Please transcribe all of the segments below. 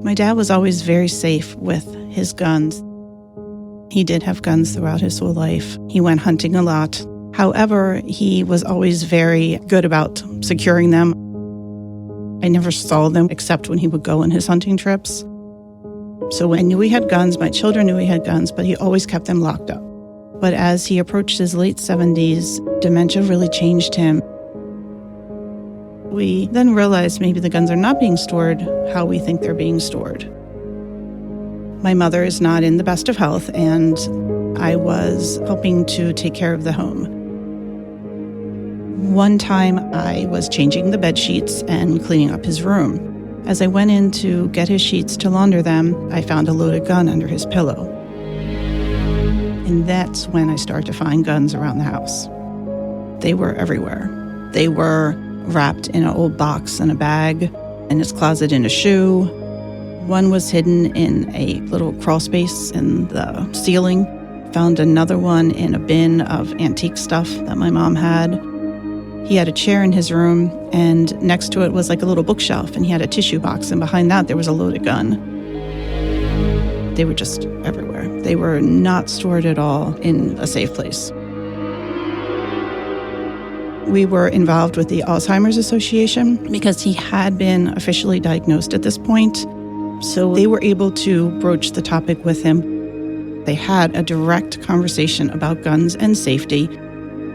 My dad was always very safe with his guns. He did have guns throughout his whole life. He went hunting a lot. However, he was always very good about securing them. I never saw them except when he would go on his hunting trips. So I knew he had guns, my children knew he had guns, but he always kept them locked up. But as he approached his late 70s, dementia really changed him. We then realized maybe the guns are not being stored how we think they're being stored. My mother is not in the best of health, and I was helping to take care of the home. One time I was changing the bed sheets and cleaning up his room. As I went in to get his sheets to launder them, I found a loaded gun under his pillow. And that's when I started to find guns around the house. They were everywhere. They were wrapped in an old box and a bag, in his closet in a shoe. One was hidden in a little crawl space in the ceiling. Found another one in a bin of antique stuff that my mom had. He had a chair in his room, and next to it was like a little bookshelf, and he had a tissue box, and behind that there was a loaded gun. They were just everywhere. They were not stored at all in a safe place. We were involved with the Alzheimer's Association because he had been officially diagnosed at this point. So they were able to broach the topic with him. They had a direct conversation about guns and safety.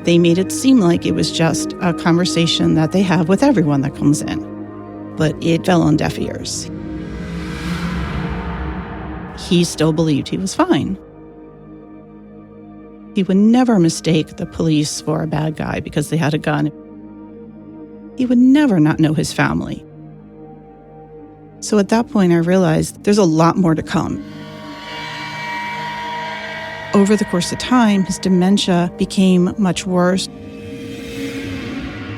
They made it seem like it was just a conversation that they have with everyone that comes in. But it fell on deaf ears. He still believed he was fine. He would never mistake the police for a bad guy because they had a gun. He would never not know his family. So at that point, I realized there's a lot more to come. Over the course of time, his dementia became much worse.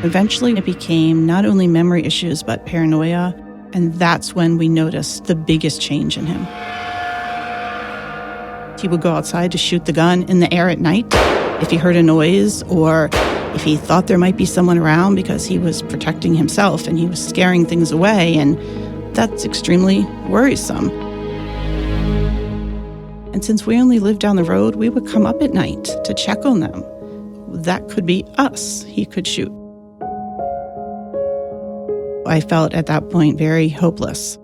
Eventually, it became not only memory issues, but paranoia. And that's when we noticed the biggest change in him. He would go outside to shoot the gun in the air at night if he heard a noise or if he thought there might be someone around because he was protecting himself and he was scaring things away. And that's extremely worrisome. And since we only lived down the road, we would come up at night to check on them. That could be us he could shoot. I felt at that point very hopeless.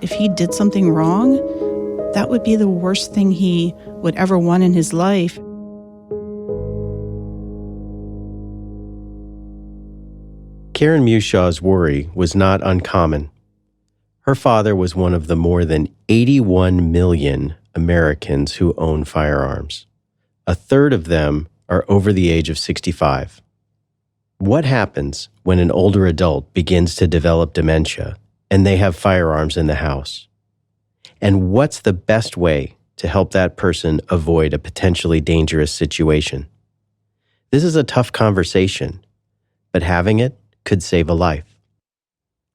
If he did something wrong, that would be the worst thing he would ever want in his life. Karen Meushaw's worry was not uncommon. Her father was one of the more than 81 million Americans who own firearms. A third of them are over the age of 65. What happens when an older adult begins to develop dementia and they have firearms in the house? And what's the best way to help that person avoid a potentially dangerous situation? This is a tough conversation, but having it could save a life.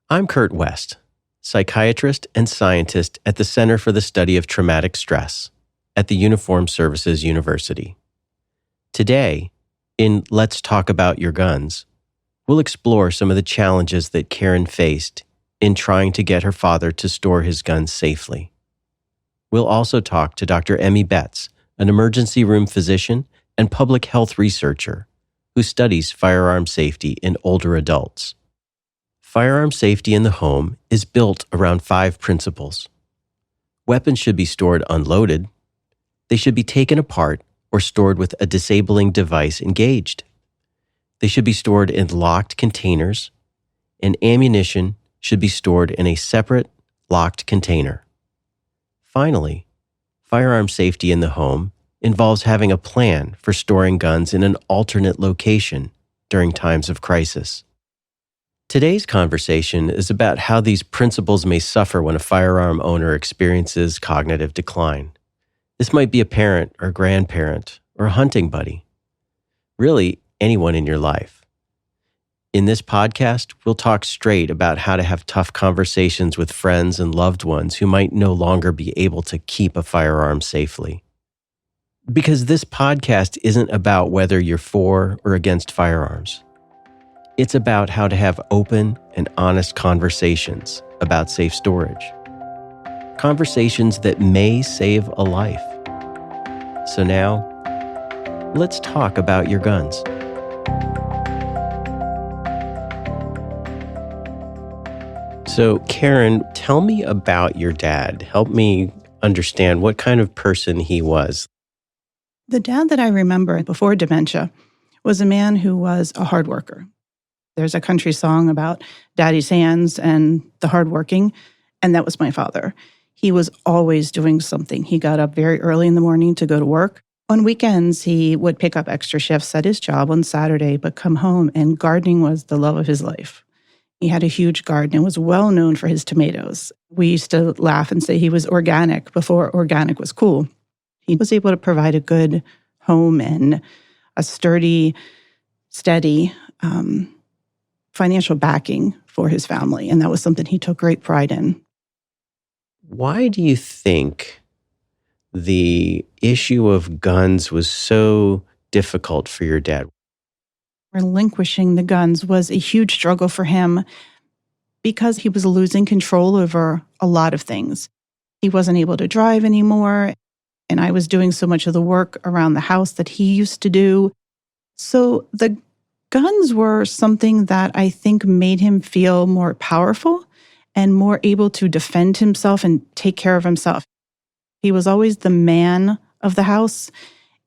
I'm Kurt West, psychiatrist and scientist at the Center for the Study of Traumatic Stress at the Uniformed Services University. Today, in Let's Talk About Your Guns, we'll explore some of the challenges that Karen faced in trying to get her father to store his guns safely. We'll also talk to Dr. Emmy Betz, an emergency room physician and public health researcher who studies firearm safety in older adults. Firearm safety in the home is built around 5 principles. Weapons should be stored unloaded. They should be taken apart or stored with a disabling device engaged. They should be stored in locked containers, and ammunition should be stored in a separate, locked container. Finally, firearm safety in the home involves having a plan for storing guns in an alternate location during times of crisis. Today's conversation is about how these principles may suffer when a firearm owner experiences cognitive decline. This might be a parent or grandparent or a hunting buddy. Really, anyone in your life. In this podcast, we'll talk straight about how to have tough conversations with friends and loved ones who might no longer be able to keep a firearm safely. Because this podcast isn't about whether you're for or against firearms. It's about how to have open and honest conversations about safe storage. Conversations that may save a life. So now, let's talk about your guns. So, Karen, tell me about your dad. Help me understand what kind of person he was. The dad that I remember before dementia was a man who was a hard worker. There's a country song about daddy's hands and the hardworking, and that was my father. He was always doing something. He got up very early in the morning to go to work. On weekends, he would pick up extra shifts at his job on Saturday, but come home, and gardening was the love of his life. He had a huge garden and was well known for his tomatoes. We used to laugh and say he was organic before organic was cool. He was able to provide a good home and a sturdy, steady financial backing for his family, and that was something he took great pride in. Why do you think the issue of guns was so difficult for your dad? Relinquishing the guns was a huge struggle for him because he was losing control over a lot of things. He wasn't able to drive anymore, and I was doing so much of the work around the house that he used to do. So the guns were something that I think made him feel more powerful and more able to defend himself and take care of himself. He was always the man of the house.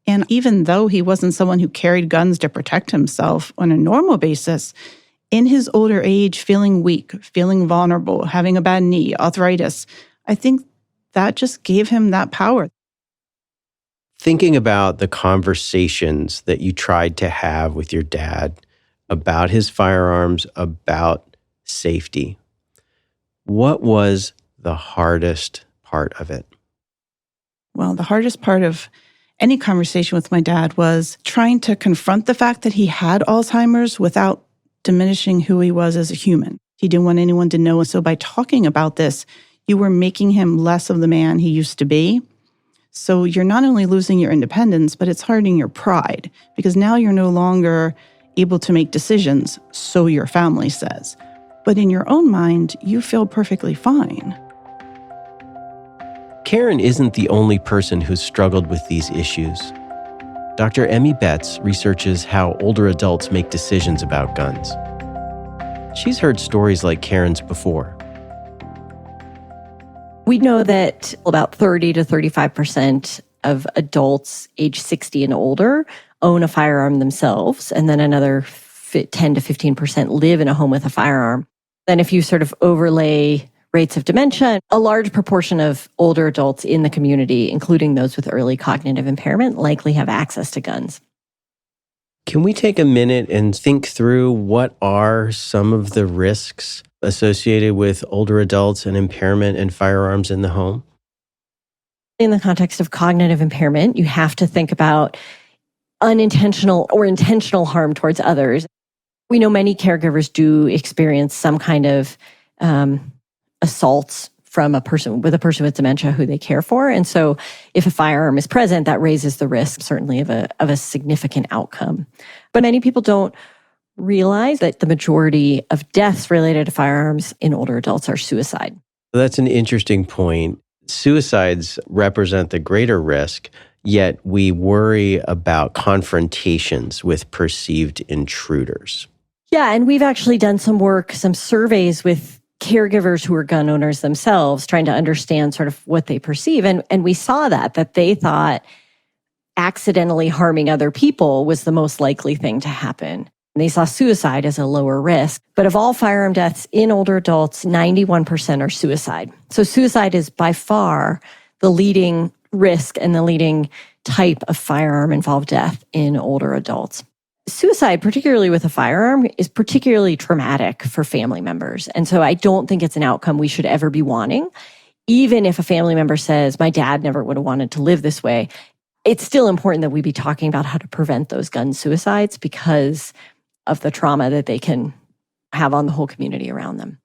And even though he wasn't someone who carried guns to protect himself on a normal basis, in his older age, feeling weak, feeling vulnerable, having a bad knee, arthritis, I think that just gave him that power. Thinking about the conversations that you tried to have with your dad about his firearms, about safety, what was the hardest part of it? Well, the hardest part of any conversation with my dad was trying to confront the fact that he had Alzheimer's without diminishing who he was as a human. He didn't want anyone to know. So by talking about this, you were making him less of the man he used to be. So you're not only losing your independence, but it's hurting your pride because now you're no longer able to make decisions, so your family says. But in your own mind, you feel perfectly fine. Karen isn't the only person who's struggled with these issues. Dr. Emmy Betz researches how older adults make decisions about guns. She's heard stories like Karen's before. We know that about 30 to 35% of adults age 60 and older own a firearm themselves, and then another 10 to 15% live in a home with a firearm. Then if you sort of overlay rates of dementia, a large proportion of older adults in the community, including those with early cognitive impairment, likely have access to guns. Can we take a minute and think through what are some of the risks associated with older adults and impairment and firearms in the home? In the context of cognitive impairment, you have to think about unintentional or intentional harm towards others. We know many caregivers do experience some kind of assaults from a person with dementia who they care for. And so if a firearm is present, that raises the risk certainly of a significant outcome. But many people don't realize that the majority of deaths related to firearms in older adults are suicide. That's an interesting point. Suicides represent the greater risk, yet we worry about confrontations with perceived intruders. Yeah, and we've actually done some work, some surveys with caregivers who are gun owners themselves, trying to understand sort of what they perceive. And we saw that they thought accidentally harming other people was the most likely thing to happen. And they saw suicide as a lower risk. But of all firearm deaths in older adults, 91% are suicide. So suicide is by far the leading risk and the leading type of firearm-involved death in older adults. Suicide, particularly with a firearm, is particularly traumatic for family members. And so I don't think it's an outcome we should ever be wanting. Even if a family member says, my dad never would have wanted to live this way, it's still important that we be talking about how to prevent those gun suicides because of the trauma that they can have on the whole community around them.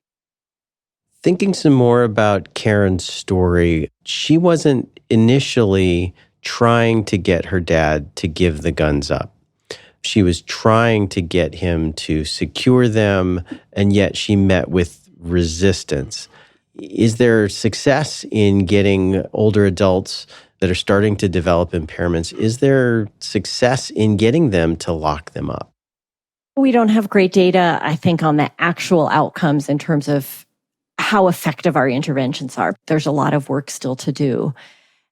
Thinking some more about Karen's story, she wasn't initially trying to get her dad to give the guns up. She was trying to get him to secure them, and yet she met with resistance. Is there success in getting older adults that are starting to develop impairments? Is there success in getting them to lock them up? We don't have great data, I think, on the actual outcomes in terms of how effective our interventions are. There's a lot of work still to do.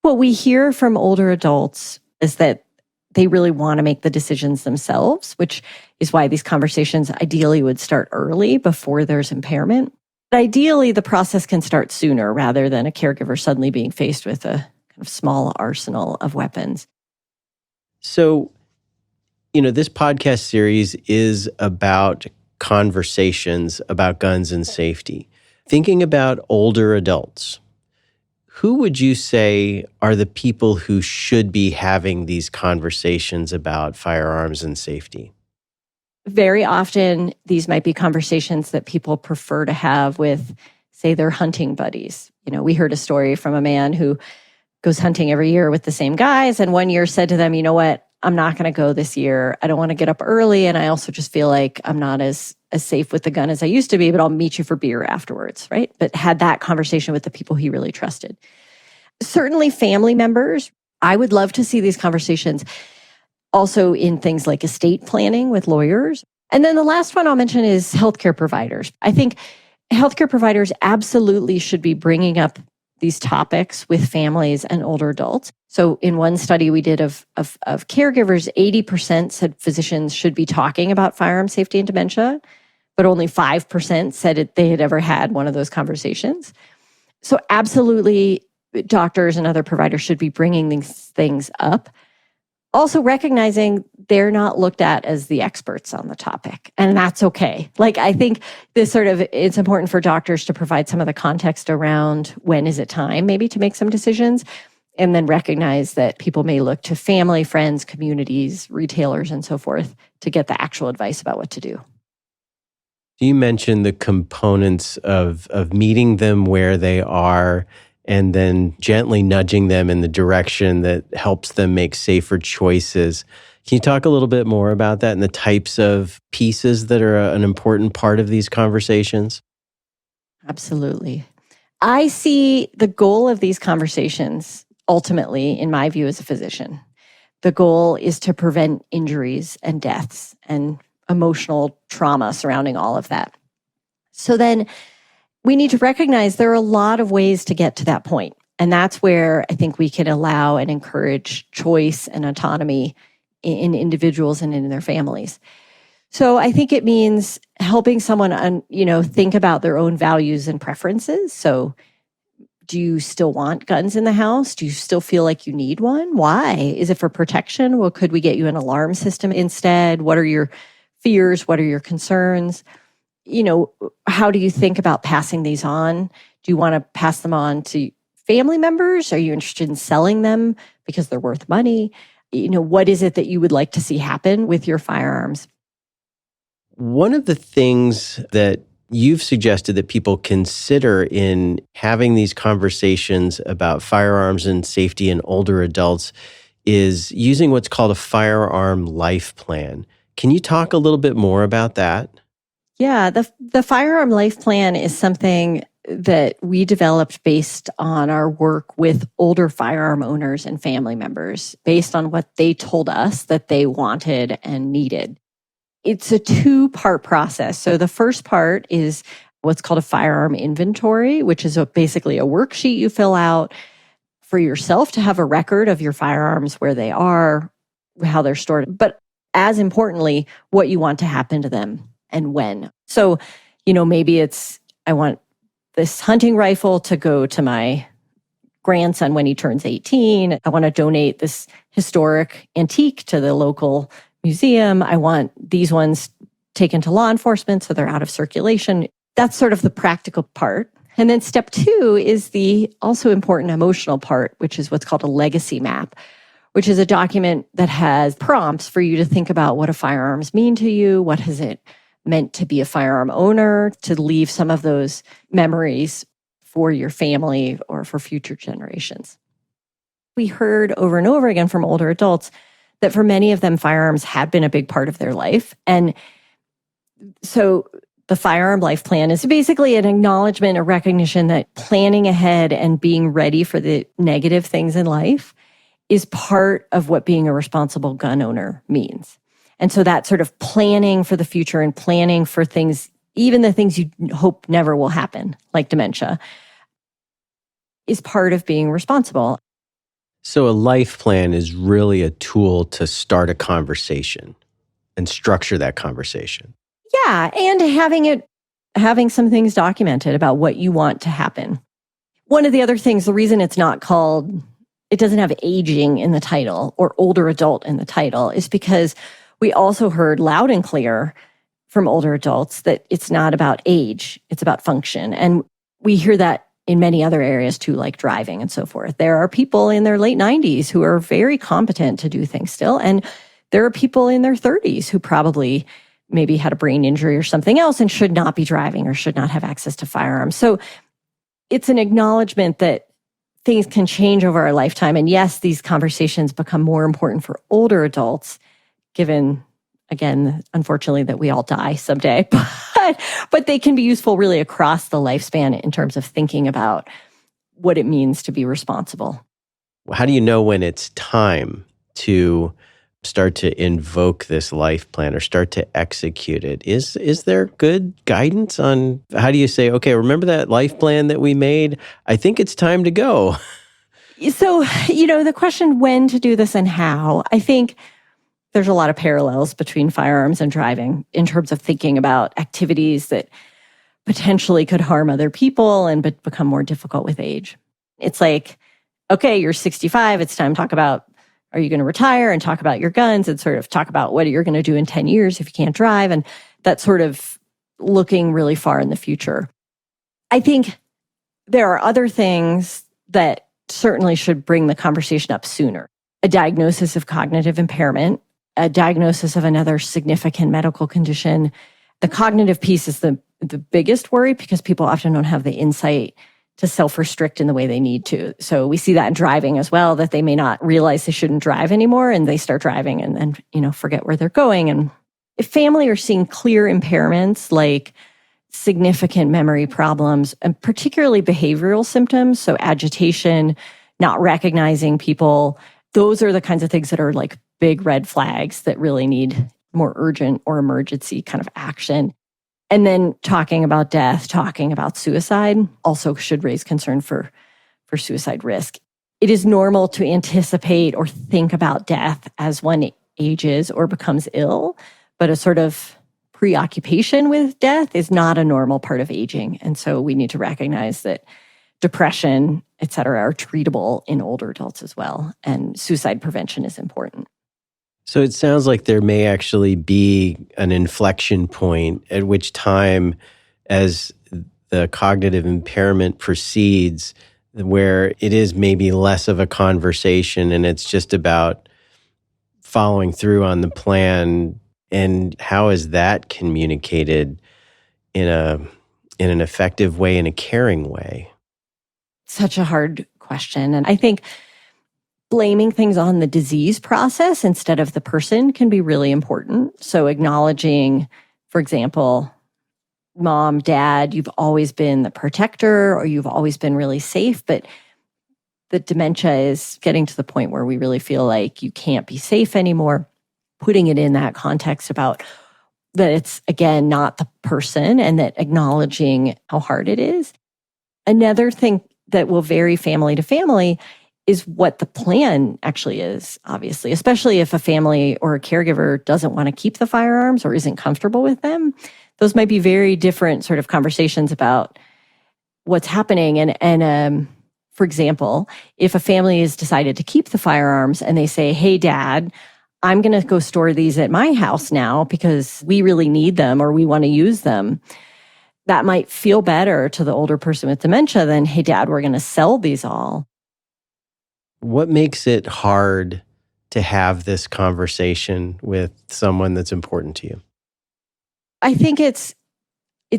What we hear from older adults is that they really want to make the decisions themselves, which is why these conversations ideally would start early before there's impairment. But ideally, the process can start sooner rather than a caregiver suddenly being faced with a kind of small arsenal of weapons. So, this podcast series is about conversations about guns and safety. Thinking about older adults, who would you say are the people who should be having these conversations about firearms and safety? Very often, these might be conversations that people prefer to have with, say, their hunting buddies. We heard a story from a man who goes hunting every year with the same guys, and one year said to them, you know what, I'm not going to go this year. I don't want to get up early, and I also just feel like I'm not as safe with the gun as I used to be, but I'll meet you for beer afterwards, right? But had that conversation with the people he really trusted. Certainly family members, I would love to see these conversations also in things like estate planning with lawyers. And then the last one I'll mention is healthcare providers. I think healthcare providers absolutely should be bringing up these topics with families and older adults. So in one study we did of caregivers, 80% said physicians should be talking about firearm safety and dementia, but only 5% said they had ever had one of those conversations. So absolutely, doctors and other providers should be bringing these things up. Also recognizing they're not looked at as the experts on the topic, and that's okay. I think it's important for doctors to provide some of the context around when is it time maybe to make some decisions, and then recognize that people may look to family, friends, communities, retailers, and so forth to get the actual advice about what to do. You mentioned the components of meeting them where they are and then gently nudging them in the direction that helps them make safer choices. Can you talk a little bit more about that and the types of pieces that are an important part of these conversations? Absolutely. I see the goal of these conversations, ultimately, in my view as a physician, the goal is to prevent injuries and deaths and emotional trauma surrounding all of that. So then we need to recognize there are a lot of ways to get to that point. And that's where I think we can allow and encourage choice and autonomy in individuals and in their families. So I think it means helping someone, think about their own values and preferences. So do you still want guns in the house? Do you still feel like you need one? Why? Is it for protection? Well, could we get you an alarm system instead? What are your fears? What are your concerns? How do you think about passing these on? Do you want to pass them on to family members? Are you interested in selling them because they're worth money? What is it that you would like to see happen with your firearms? One of the things that you've suggested that people consider in having these conversations about firearms and safety in older adults is using what's called a firearm life plan. Can you talk a little bit more about that? Yeah, the firearm life plan is something that we developed based on our work with older firearm owners and family members, based on what they told us that they wanted and needed. It's a two-part process. So the first part is what's called a firearm inventory, which is basically a worksheet you fill out for yourself to have a record of your firearms, where they are, how they're stored, but as importantly, what you want to happen to them and when. So, maybe it's, I want this hunting rifle to go to my grandson when he turns 18. I want to donate this historic antique to the local museum. I want these ones taken to law enforcement so they're out of circulation. That's sort of the practical part. And then step 2 is the also important emotional part, which is what's called a legacy map, which is a document that has prompts for you to think about what do firearms mean to you? What has it meant to be a firearm owner, to leave some of those memories for your family or for future generations. We heard over and over again from older adults that for many of them, firearms had been a big part of their life. And so the Firearm Life Plan is basically an acknowledgement, a recognition that planning ahead and being ready for the negative things in life is part of what being a responsible gun owner means. And so that sort of planning for the future and planning for things, even the things you hope never will happen, like dementia, is part of being responsible. So a life plan is really a tool to start a conversation and structure that conversation. Yeah, and having some things documented about what you want to happen. One of the other things, the reason it doesn't have aging in the title or older adult in the title is because we also heard loud and clear from older adults that it's not about age, it's about function. And we hear that in many other areas too, like driving and so forth. There are people in their late 90s who are very competent to do things still. And there are people in their 30s who probably maybe had a brain injury or something else and should not be driving or should not have access to firearms. So it's an acknowledgement that things can change over our lifetime. And yes, these conversations become more important for older adults, given, again, unfortunately, that we all die someday. But they can be useful really across the lifespan in terms of thinking about what it means to be responsible. How do you know when it's time to start to invoke this life plan or start to execute it? Is there good guidance on how do you say, okay, remember that life plan that we made? I think it's time to go. So, the question when to do this and how, I think there's a lot of parallels between firearms and driving in terms of thinking about activities that potentially could harm other people and become more difficult with age. It's like, okay, you're 65, it's time to talk about, are you going to retire, and talk about your guns and sort of talk about what you're going to do in 10 years if you can't drive, and that sort of looking really far in the future. I think there are other things that certainly should bring the conversation up sooner. A diagnosis of cognitive impairment, a diagnosis of another significant medical condition. The cognitive piece is the biggest worry because people often don't have the insight to self-restrict in the way they need to. So we see that in driving as well, that they may not realize they shouldn't drive anymore and they start driving and then, forget where they're going. And if family are seeing clear impairments like significant memory problems and particularly behavioral symptoms, so agitation, not recognizing people, those are the kinds of things that are like big red flags that really need more urgent or emergency kind of action. And then talking about death, talking about suicide also should raise concern for suicide risk. It is normal to anticipate or think about death as one ages or becomes ill, but a sort of preoccupation with death is not a normal part of aging. And so we need to recognize that depression, et cetera, are treatable in older adults as well. And suicide prevention is important. So it sounds like there may actually be an inflection point at which time, as the cognitive impairment proceeds, where it is maybe less of a conversation and it's just about following through on the plan. And how is that communicated in an effective way, in a caring way? Such a hard question. And I think blaming things on the disease process instead of the person can be really important. So acknowledging, for example, mom, dad, you've always been the protector or you've always been really safe, but the dementia is getting to the point where we really feel like you can't be safe anymore. Putting it in that context about that it's, again, not the person and that acknowledging how hard it is. Another thing that will vary family to family is what the plan actually is, obviously, especially if a family or a caregiver doesn't want to keep the firearms or isn't comfortable with them. Those might be very different sort of conversations about what's happening. And for example, if a family has decided to keep the firearms and they say, hey, Dad, I'm going to go store these at my house now because we really need them or we want to use them. That might feel better to the older person with dementia than, hey, Dad, we're going to sell these all. What makes it hard to have this conversation with someone that's important to you? I think it's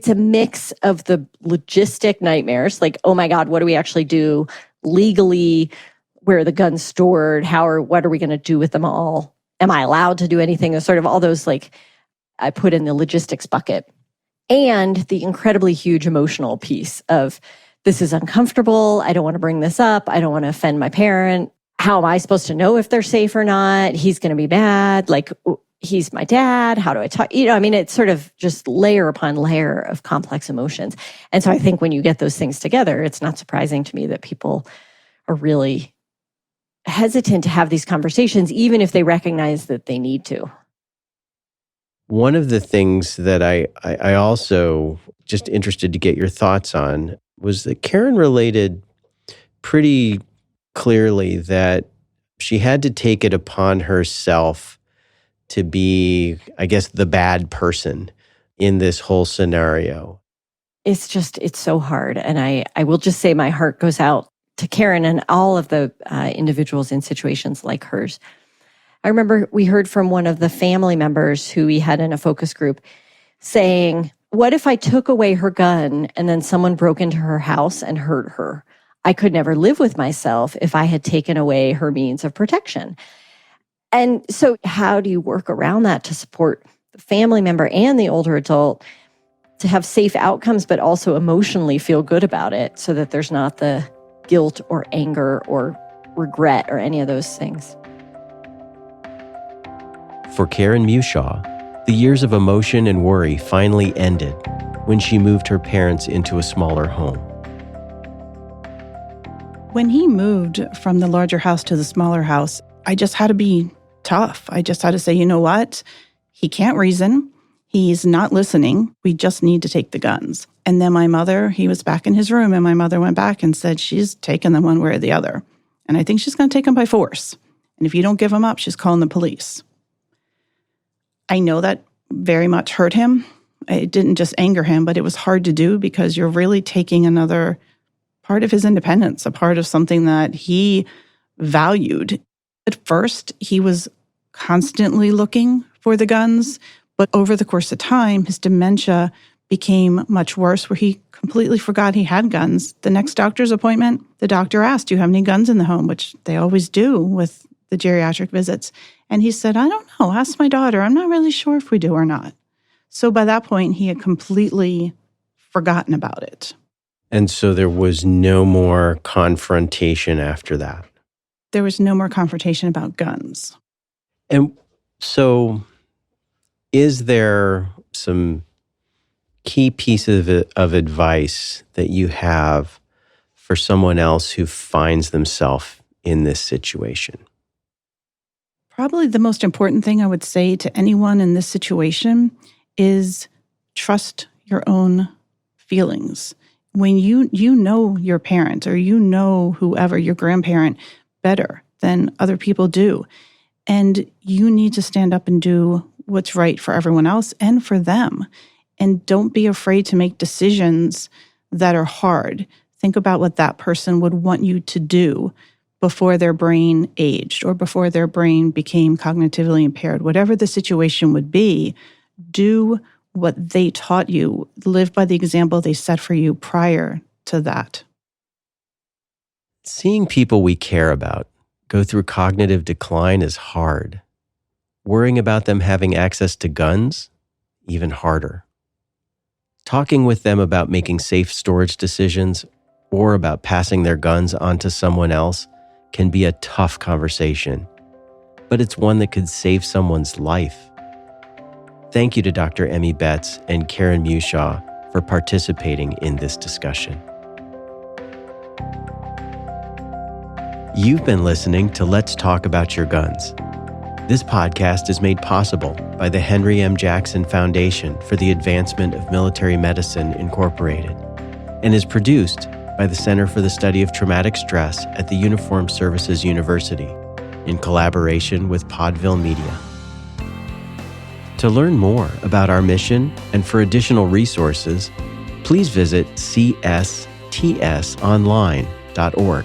a mix of the logistic nightmares, like, oh my God, what do we actually do legally? Where are the guns stored? What are we going to do with them all? am I allowed to do anything? Sort of all those, like, I put in the logistics bucket. And the incredibly huge emotional piece of, this is uncomfortable. I don't want to bring this up. I don't want to offend my parent. How am I supposed to know if they're safe or not? He's going to be mad. Like, he's my dad. How do I talk? It's sort of just layer upon layer of complex emotions. And so I think when you get those things together, it's not surprising to me that people are really hesitant to have these conversations, even if they recognize that they need to. One of the things that I also just interested to get your thoughts on was that Karen related pretty clearly that she had to take it upon herself to be, I guess, the bad person in this whole scenario. It's so hard. And I will just say my heart goes out to Karen and all of the individuals in situations like hers. I remember we heard from one of the family members who we had in a focus group saying, what if I took away her gun and then someone broke into her house and hurt her? I could never live with myself if I had taken away her means of protection. And so how do you work around that to support the family member and the older adult to have safe outcomes, but also emotionally feel good about it so that there's not the guilt or anger or regret or any of those things? For Karen Meushaw, the years of emotion and worry finally ended when she moved her parents into a smaller home. When he moved from the larger house to the smaller house, I just had to be tough. I just had to say, you know what? He can't reason. He's not listening. We just need to take the guns. And then my mother, he was back in his room, and my mother went back and said, she's taking them one way or the other. And I think she's going to take them by force. And if you don't give them up, she's calling the police. I know that very much hurt him. It didn't just anger him, but it was hard to do because you're really taking another part of his independence, a part of something that he valued. At first, he was constantly looking for the guns, but over the course of time, his dementia became much worse where he completely forgot he had guns. The next doctor's appointment, the doctor asked, do you have any guns in the home? Which they always do with the geriatric visits. And he said, I don't know, ask my daughter. I'm not really sure if we do or not. So by that point, he had completely forgotten about it. And so there was no more confrontation after that. There was no more confrontation about guns. And so is there some key pieces of advice that you have for someone else who finds themselves in this situation? Probably the most important thing I would say to anyone in this situation is trust your own feelings. When you know your parent or you know whoever, your grandparent, better than other people do, and you need to stand up and do what's right for everyone else and for them. And don't be afraid to make decisions that are hard. Think about what that person would want you to do before their brain aged or before their brain became cognitively impaired. Whatever the situation would be, do what they taught you. Live by the example they set for you prior to that. Seeing people we care about go through cognitive decline is hard. Worrying about them having access to guns, even harder. Talking with them about making safe storage decisions or about passing their guns on to someone else can be a tough conversation, but it's one that could save someone's life. Thank you to Dr. Emmy Betz and Karen Meushaw for participating in this discussion. You've been listening to Let's Talk About Your Guns. This podcast is made possible by the Henry M. Jackson Foundation for the Advancement of Military Medicine, Incorporated, and is produced by the Center for the Study of Traumatic Stress at the Uniformed Services University, in collaboration with Podville Media. To learn more about our mission and for additional resources, please visit cstsonline.org.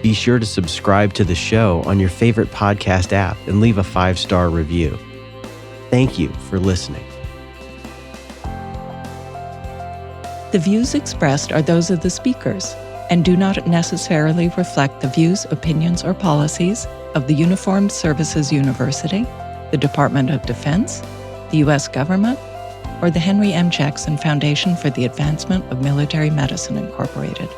Be sure to subscribe to the show on your favorite podcast app and leave a 5-star review. Thank you for listening. The views expressed are those of the speakers and do not necessarily reflect the views, opinions, or policies of the Uniformed Services University, the Department of Defense, the U.S. government, or the Henry M. Jackson Foundation for the Advancement of Military Medicine, Incorporated.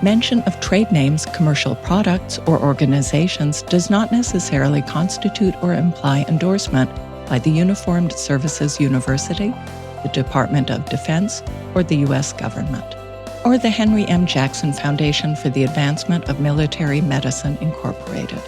Mention of trade names, commercial products, or organizations does not necessarily constitute or imply endorsement by the Uniformed Services University, the Department of Defense, or the U.S. government, or the Henry M. Jackson Foundation for the Advancement of Military Medicine, Incorporated.